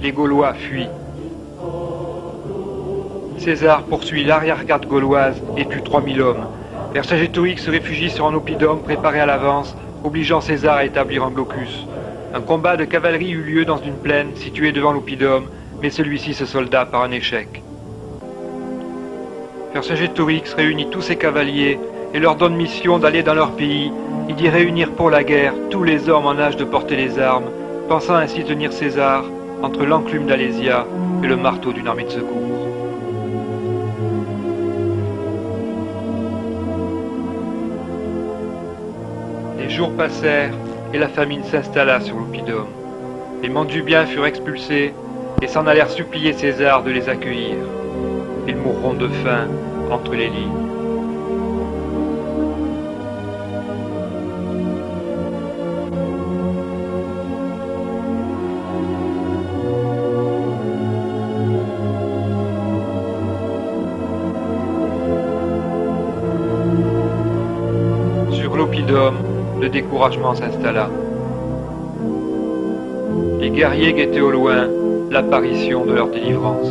les Gaulois fuient. César poursuit l'arrière-garde gauloise et tue 3000 hommes. Vercingétorix se réfugie sur un oppidum préparé à l'avance, obligeant César à établir un blocus. Un combat de cavalerie eut lieu dans une plaine située devant l'oppidum, mais celui-ci se solda par un échec. Vercingétorix réunit tous ses cavaliers et leur donne mission d'aller dans leur pays et d'y réunir pour la guerre tous les hommes en âge de porter les armes, pensant ainsi tenir César entre l'enclume d'Alésia et le marteau d'une armée de secours. Les jours passèrent et la famine s'installa sur l'oppidum. Les Mandubiens furent expulsés et s'en allèrent supplier César de les accueillir. Ils mourront de faim entre les lignes. Sur l'oppidum, le découragement s'installa. Les guerriers guettaient au loin l'apparition de leur délivrance.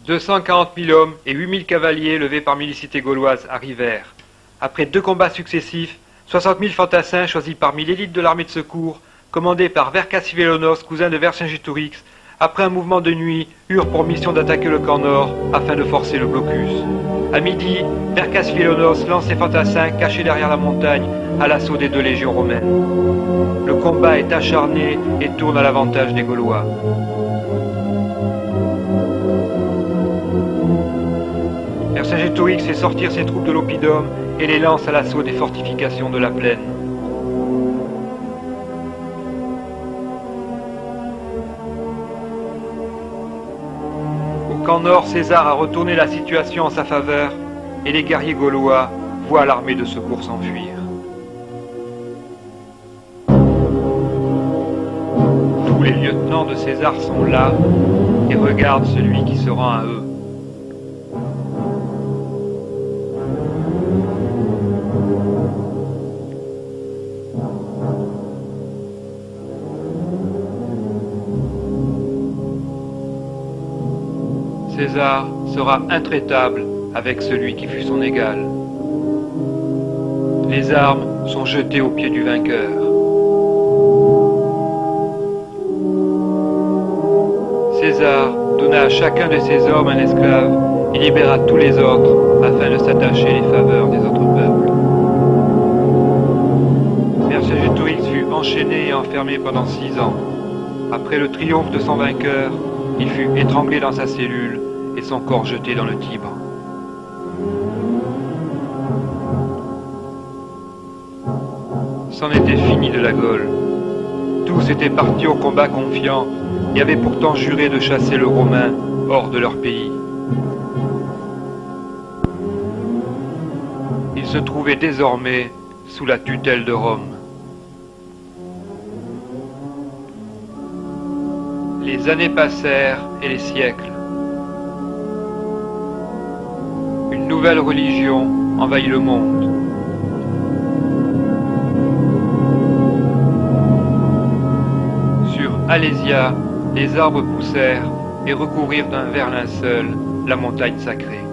« 240 000 hommes et 8 000 cavaliers levés parmi les cités gauloises arrivèrent. Après 2 combats successifs, 60 000 fantassins choisis parmi l'élite de l'armée de secours, commandés par Vercassivélonos, cousin de Vercingétorix, après un mouvement de nuit, eurent pour mission d'attaquer le camp nord afin de forcer le blocus. À midi, Vercassivélonos lance ses fantassins cachés derrière la montagne à l'assaut des 2 légions romaines. Le combat est acharné et tourne à l'avantage des Gaulois. Vercingétorix fait sortir ses troupes de l'oppidum et les lance à l'assaut des fortifications de la plaine. Au camp nord, César a retourné la situation en sa faveur et les guerriers gaulois voient l'armée de secours s'enfuir. Tous les lieutenants de César sont là et regardent celui qui se rend à eux. César sera intraitable avec celui qui fut son égal. Les armes sont jetées aux pieds du vainqueur. César donna à chacun de ses hommes un esclave et libéra tous les autres afin de s'attacher les faveurs des autres peuples. Vercingétorix fut enchaîné et enfermé pendant 6 ans. Après le triomphe de son vainqueur, il fut étranglé dans sa cellule et son corps jeté dans le Tibre. C'en était fini de la Gaule. Tous étaient partis au combat confiants et avaient pourtant juré de chasser le Romain hors de leur pays. Ils se trouvaient désormais sous la tutelle de Rome. Les années passèrent et les siècles. Une nouvelle religion envahit le monde. Sur Alésia, les arbres poussèrent et recouvrirent d'un vert linceul la montagne sacrée.